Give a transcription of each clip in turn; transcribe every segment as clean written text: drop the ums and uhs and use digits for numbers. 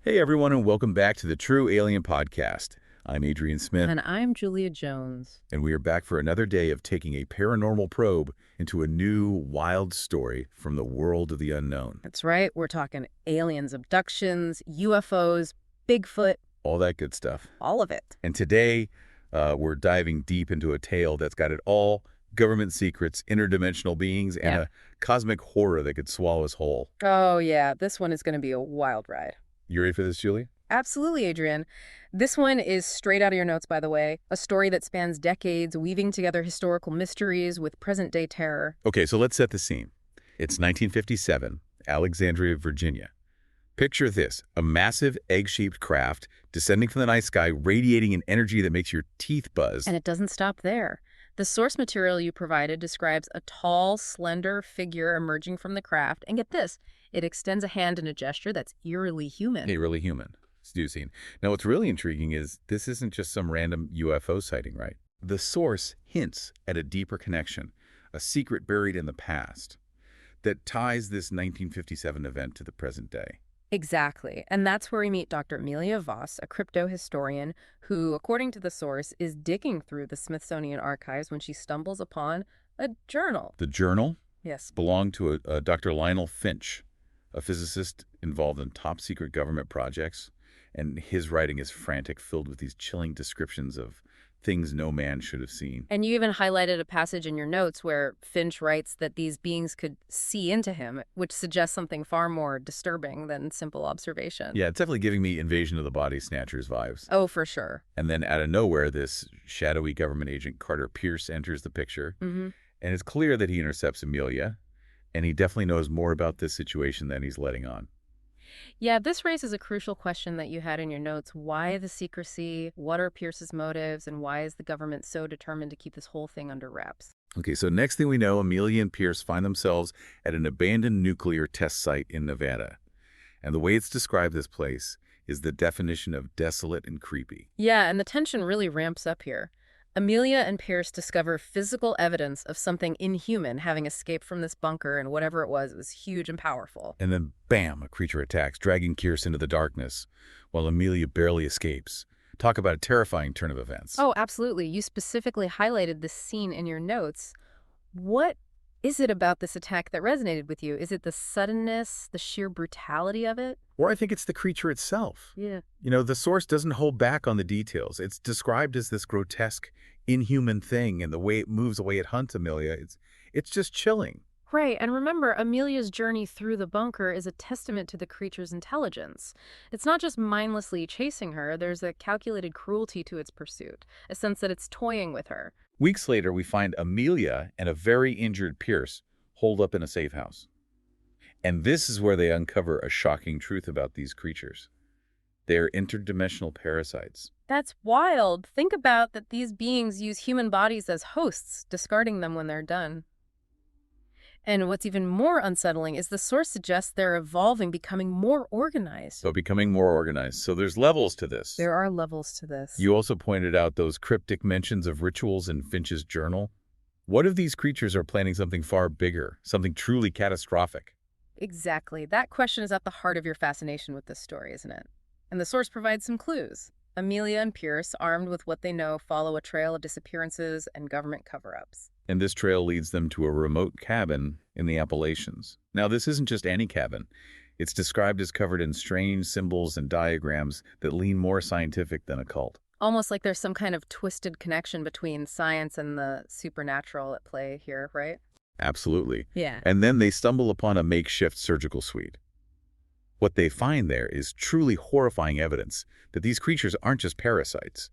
Hey everyone, and welcome back to the True Alien Podcast. I'm Adrian Smith, And I'm Julia Jones. and we are back for another day of taking a paranormal probe into a new, wild story from the world of the unknown. That's right, we're talking aliens, abductions, UFOs, Bigfoot, All that good stuff. all of it. And today, we're diving deep into a tale that's got it all: government secrets, interdimensional beings, and Yeah. a cosmic horror that could swallow us whole. Oh, yeah, this one is going to be a wild ride. You ready for this, Julie? Absolutely, Adrian. This one is straight out of your notes, by the way. A story that spans decades, weaving together historical mysteries with present-day terror. Okay, so let's set the scene. It's 1957, Alexandria, Virginia. Picture this: a massive egg-shaped craft descending from the night sky, radiating an energy that makes your teeth buzz. And it doesn't stop there. The source material you provided describes a tall, slender figure emerging from the craft. And get this, it extends a hand in a gesture that's eerily human. Hey, really human. Scene. Now, what's really intriguing is this isn't just some random UFO sighting, right? The source hints at a deeper connection, a secret buried in the past, that ties this 1957 event to the present day. Exactly. And that's where we meet Dr. Amelia Voss, a crypto historian who, according to the source, is digging through the Smithsonian archives when she stumbles upon a journal. The journal Yes. belonged to a Dr. Lionel Finch, a physicist involved in top-secret government projects, and his writing is frantic, filled with these chilling descriptions of things no man should have seen. And you even highlighted a passage in your notes where Finch writes that these beings could see into him, which suggests something far more disturbing than simple observation. Yeah, it's definitely giving me Invasion of the Body Snatchers vibes. Oh, for sure. And then out of nowhere, this shadowy government agent, Carter Pierce, enters the picture. Mm-hmm. And it's clear that he intercepts Amelia, and he definitely knows more about this situation than he's letting on. Yeah, this raises a crucial question that you had in your notes. Why the secrecy? What are Pierce's motives? And why is the government so determined to keep this whole thing under wraps? Okay, so next thing we know, Amelia and Pierce find themselves at an abandoned nuclear test site in Nevada. And the way it's described this place is the definition of desolate and creepy. Yeah, and the tension really ramps up here. Amelia and Pierce discover physical evidence of something inhuman having escaped from this bunker, and whatever it was huge and powerful. And then, bam, a creature attacks, dragging Pierce into the darkness, while Amelia barely escapes. Talk about a terrifying turn of events. Oh, absolutely. You specifically highlighted this scene in your notes. What is it about this attack that resonated with you? Is it the suddenness, the sheer brutality of it? Or I think it's the creature itself. Yeah. You know, the source doesn't hold back on the details. It's described as this grotesque, inhuman thing, and the way it moves, the way it hunts Amelia, it's just chilling. Right, and remember, Amelia's journey through the bunker is a testament to the creature's intelligence. It's not just mindlessly chasing her, there's a calculated cruelty to its pursuit, a sense that it's toying with her. Weeks later, we find Amelia and a very injured Pierce holed up in a safe house. And this is where they uncover a shocking truth about these creatures. They're interdimensional parasites. That's wild. Think about that these beings use human bodies as hosts, discarding them when they're done. And what's even more unsettling is the source suggests they're evolving, becoming more organized. So becoming more organized. So there's levels to this. There are levels to this. You also pointed out those cryptic mentions of rituals in Finch's journal. What if these creatures are planning something far bigger, something truly catastrophic? Exactly. That question is at the heart of your fascination with this story, isn't it? And the source provides some clues. Amelia and Pierce, armed with what they know, follow a trail of disappearances and government cover-ups. And this trail leads them to a remote cabin in the Appalachians. Now, this isn't just any cabin. It's described as covered in strange symbols and diagrams that lean more scientific than occult. Almost like there's some kind of twisted connection between science and the supernatural at play here, right? Absolutely. Yeah. And then they stumble upon a makeshift surgical suite. What they find there is truly horrifying evidence that these creatures aren't just parasites.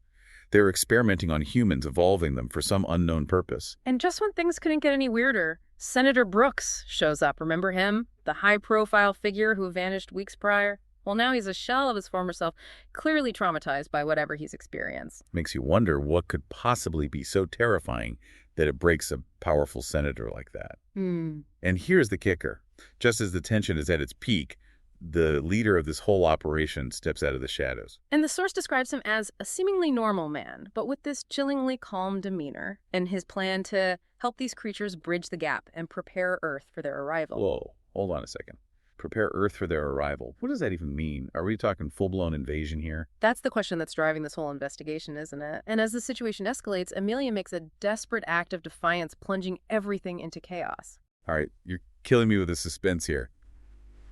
They're experimenting on humans, evolving them for some unknown purpose. And just when things couldn't get any weirder, Senator Brooks shows up. Remember him? The high-profile figure who vanished weeks prior? Well, now he's a shell of his former self, clearly traumatized by whatever he's experienced. Makes you wonder what could possibly be so terrifying that it breaks a powerful senator like that. And here's the kicker. Just as the tension is at its peak, the leader of this whole operation steps out of the shadows. And the source describes him as a seemingly normal man, but with this chillingly calm demeanor, and his plan to help these creatures bridge the gap and prepare Earth for their arrival. Whoa, hold on a second. Prepare Earth for their arrival. What does that even mean? Are we talking full-blown invasion here? That's the question that's driving this whole investigation, isn't it? And as the situation escalates, Amelia makes a desperate act of defiance, plunging everything into chaos. All right, you're killing me with the suspense here.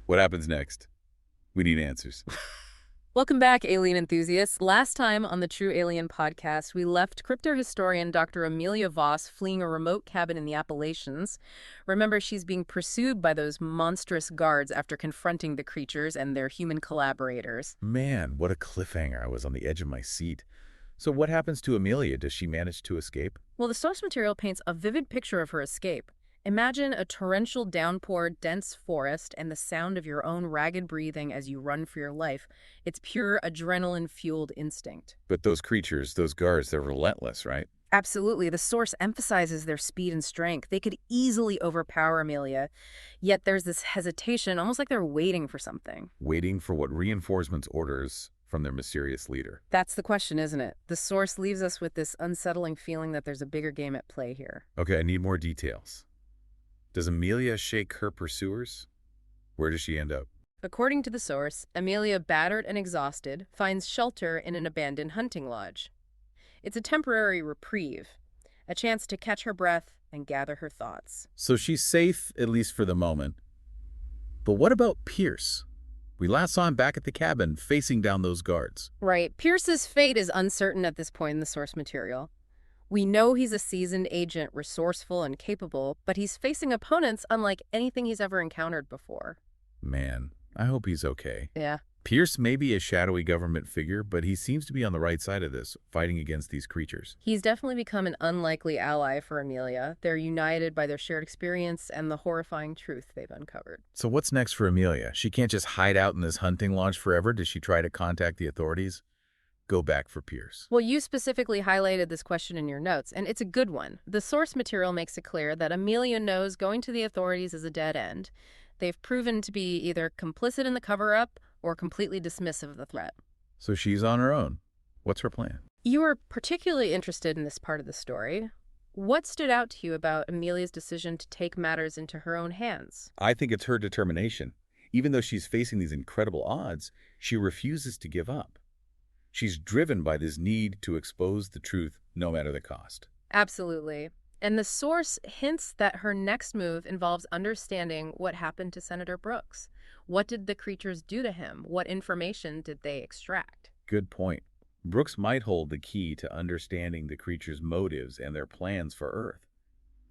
What happens next? We need answers. Welcome back, alien enthusiasts. Last time on the True Alien podcast, we left cryptohistorian Dr. Amelia Voss fleeing a remote cabin in the Appalachians. Remember, she's being pursued by those monstrous guards after confronting the creatures and their human collaborators. Man, what a cliffhanger. I was on the edge of my seat. So what happens to Amelia? Does she manage to escape? Well, the source material paints a vivid picture of her escape. Imagine a torrential downpour, dense forest, and the sound of your own ragged breathing as you run for your life. It's pure adrenaline-fueled instinct. But those creatures, those guards, they're relentless, right? Absolutely. The source emphasizes their speed and strength. They could easily overpower Amelia, yet there's this hesitation, almost like they're waiting for something. Waiting for what reinforcements orders from their mysterious leader. That's the question, isn't it? The source leaves us with this unsettling feeling that there's a bigger game at play here. Okay, I need more details. Does Amelia shake her pursuers? Where does she end up? According to the source, Amelia, battered and exhausted, finds shelter in an abandoned hunting lodge. It's a temporary reprieve, a chance to catch her breath and gather her thoughts. So she's safe, at least for the moment. But what about Pierce? We last saw him back at the cabin, facing down those guards. Right. Pierce's fate is uncertain at this point in the source material. We know he's a seasoned agent, resourceful and capable, but he's facing opponents unlike anything he's ever encountered before. Man, I hope he's okay. Yeah. Pierce may be a shadowy government figure, but he seems to be on the right side of this, fighting against these creatures. He's definitely become an unlikely ally for Amelia. They're united by their shared experience and the horrifying truth they've uncovered. So what's next for Amelia? She can't just hide out in this hunting lodge forever. Does she try to contact the authorities? Go back for Pierce. Well, you specifically highlighted this question in your notes, and it's a good one. The source material makes it clear that Amelia knows going to the authorities is a dead end. They've proven to be either complicit in the cover-up or completely dismissive of the threat. So she's on her own. What's her plan? You were particularly interested in this part of the story. What stood out to you about Amelia's decision to take matters into her own hands? I think it's her determination. Even though she's facing these incredible odds, she refuses to give up. She's driven by this need to expose the truth no matter the cost. Absolutely. And the source hints that her next move involves understanding what happened to Senator Brooks. What did the creatures do to him? What information did they extract? Good point. Brooks might hold the key to understanding the creatures' motives and their plans for Earth.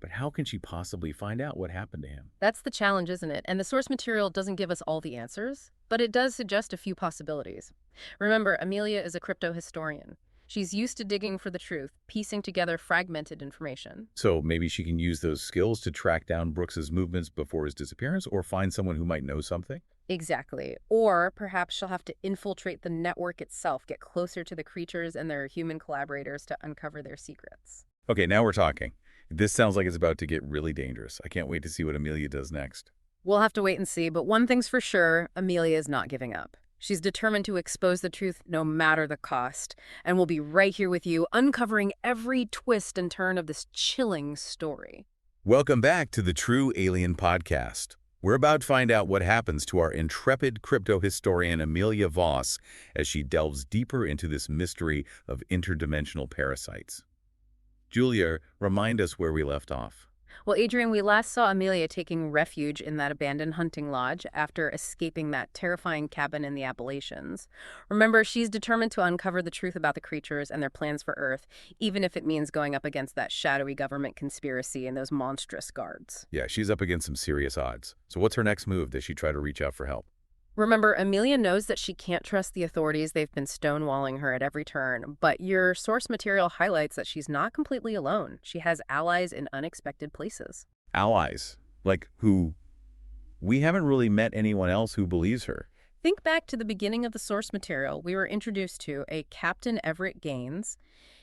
But how can she possibly find out what happened to him? That's the challenge, isn't it? And the source material doesn't give us all the answers, but it does suggest a few possibilities. Remember, Amelia is a cryptohistorian. She's used to digging for the truth, piecing together fragmented information. So maybe she can use those skills to track down Brooks's movements before his disappearance, or find someone who might know something? Exactly. Or perhaps she'll have to infiltrate the network itself, get closer to the creatures and their human collaborators to uncover their secrets. Okay, now we're talking. This sounds like it's about to get really dangerous. I can't wait to see what Amelia does next. We'll have to wait and see, but one thing's for sure, Amelia is not giving up. She's determined to expose the truth no matter the cost, and we'll be right here with you, uncovering every twist and turn of this chilling story. Welcome back to the True Alien Podcast. We're about to find out what happens to our intrepid cryptohistorian Amelia Voss as she delves deeper into this mystery of interdimensional parasites. Julia, remind us where we left off. Well, Adrian, we last saw Amelia taking refuge in that abandoned hunting lodge after escaping that terrifying cabin in the Appalachians. Remember, she's determined to uncover the truth about the creatures and their plans for Earth, even if it means going up against that shadowy government conspiracy and those monstrous guards. Yeah, she's up against some serious odds. So what's her next move? Does she try to reach out for help? Remember, Amelia knows that she can't trust the authorities. They've been stonewalling her at every turn. But your source material highlights that she's not completely alone. She has allies in unexpected places. Allies? Like who? We haven't really met anyone else who believes her. Think back to the beginning of the source material. We were introduced to a Captain Everett Gaines.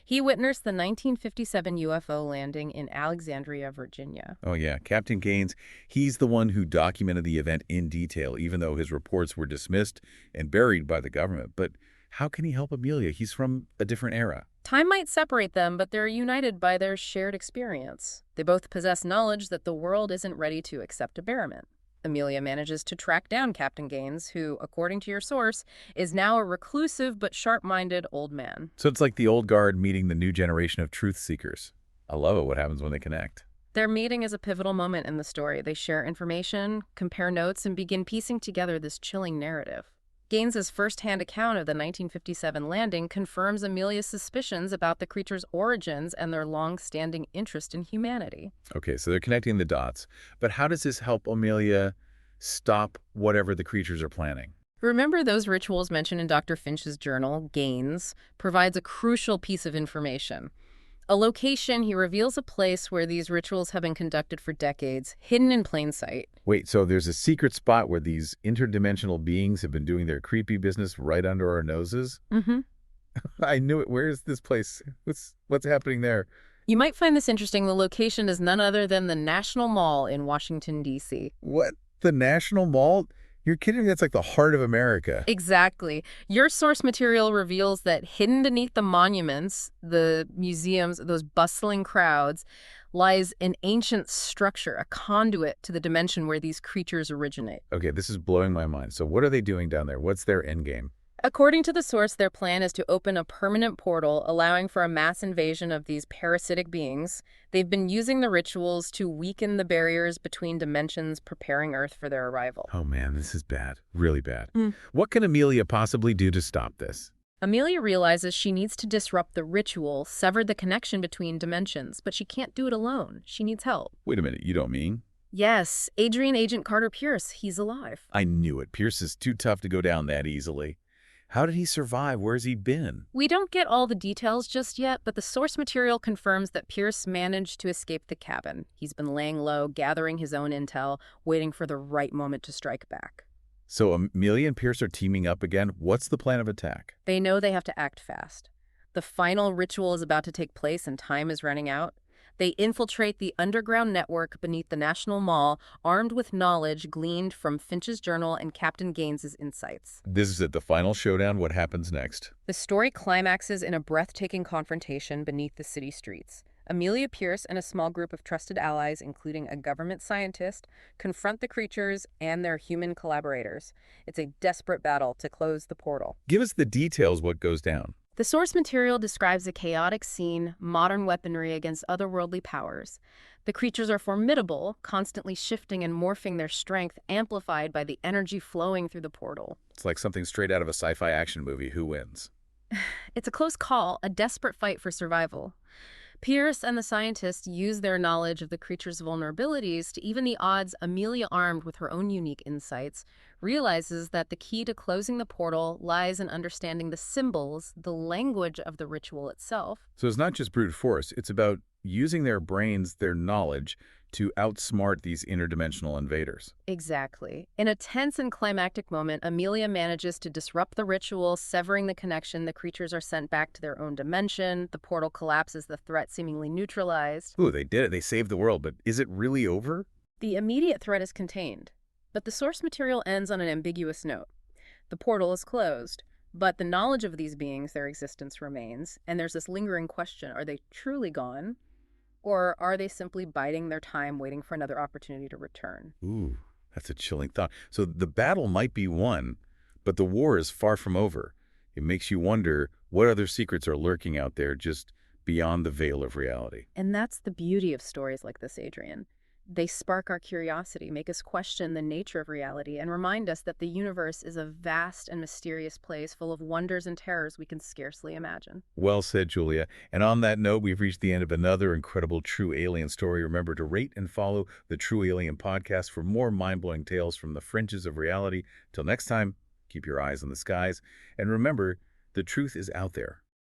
He witnessed the 1957 UFO landing in Alexandria, Virginia. Oh yeah, Captain Gaines, he's the one who documented the event in detail, even though his reports were dismissed and buried by the government. But how can he help Amelia? He's from a different era. Time might separate them, but they're united by their shared experience. They both possess knowledge that the world isn't ready to accept experiment. Amelia manages to track down Captain Gaines, who, according to your source, is now a reclusive but sharp-minded old man. So it's like the old guard meeting the new generation of truth seekers. I love it what happens when they connect. Their meeting is a pivotal moment in the story. They share information, compare notes, and begin piecing together this chilling narrative. Gaines's first-hand account of the 1957 landing confirms Amelia's suspicions about the creature's origins and their long-standing interest in humanity. Okay, so they're connecting the dots. But how does this help Amelia stop whatever the creatures are planning? Remember those rituals mentioned in Dr. Finch's journal, Gaines, provides a crucial piece of information. A location, he reveals a place where these rituals have been conducted for decades, hidden in plain sight. Wait, so there's a secret spot where these interdimensional beings have been doing their creepy business right under our noses? Mm-hmm. I knew it. Where is this place? What's happening there? You might find this interesting. The location is none other than the National Mall in Washington, D.C. What? The National Mall? You're kidding me? That's like the heart of America. Exactly. Your source material reveals that hidden beneath the monuments, the museums, those bustling crowds, lies an ancient structure, a conduit to the dimension where these creatures originate. Okay, this is blowing my mind. So what are they doing down there? What's their end game? According to the source, their plan is to open a permanent portal, allowing for a mass invasion of these parasitic beings. They've been using the rituals to weaken the barriers between dimensions, preparing Earth for their arrival. Oh man, this is bad. Really bad. Mm. What can Amelia possibly do to stop this? Amelia realizes she needs to disrupt the ritual, sever the connection between dimensions, but she can't do it alone. She needs help. Wait a minute, you don't mean? Yes, Agent Carter Pierce, he's alive. I knew it. Pierce is too tough to go down that easily. How did he survive? Where's he been? We don't get all the details just yet, but the source material confirms that Pierce managed to escape the cabin. He's been laying low, gathering his own intel, waiting for the right moment to strike back. So Amelia and Pierce are teaming up again. What's the plan of attack? They know they have to act fast. The final ritual is about to take place and time is running out. They infiltrate the underground network beneath the National Mall, armed with knowledge gleaned from Finch's journal and Captain Gaines's insights. This is at the final showdown. What happens next? The story climaxes in a breathtaking confrontation beneath the city streets. Amelia Pierce and a small group of trusted allies, including a government scientist, confront the creatures and their human collaborators. It's a desperate battle to close the portal. Give us the details what goes down. The source material describes a chaotic scene, modern weaponry against otherworldly powers. The creatures are formidable, constantly shifting and morphing their strength, amplified by the energy flowing through the portal. It's like something straight out of a sci-fi action movie. Who wins? It's a close call, a desperate fight for survival. Pierce and the scientists use their knowledge of the creature's vulnerabilities to even the odds. Amelia, armed with her own unique insights, realizes that the key to closing the portal lies in understanding the symbols, the language of the ritual itself. So it's not just brute force. It's about using their brains, their knowledge, to outsmart these interdimensional invaders. Exactly. In a tense and climactic moment, Amelia manages to disrupt the ritual, severing the connection. The creatures are sent back to their own dimension. The portal collapses, the threat seemingly neutralized. Ooh, they did it. They saved the world. But is it really over? The immediate threat is contained, but the source material ends on an ambiguous note. The portal is closed, but the knowledge of these beings, their existence remains, and there's this lingering question: are they truly gone? Or are they simply biding their time, waiting for another opportunity to return? Ooh, that's a chilling thought. So the battle might be won, but the war is far from over. It makes you wonder what other secrets are lurking out there just beyond the veil of reality. And that's the beauty of stories like this, Adrian. They spark our curiosity, make us question the nature of reality, and remind us that the universe is a vast and mysterious place full of wonders and terrors we can scarcely imagine. Well said, Julia. And on that note, we've reached the end of another incredible True Alien story. Remember to rate and follow the True Alien podcast for more mind-blowing tales from the fringes of reality. Till next time, keep your eyes on the skies. And remember, the truth is out there.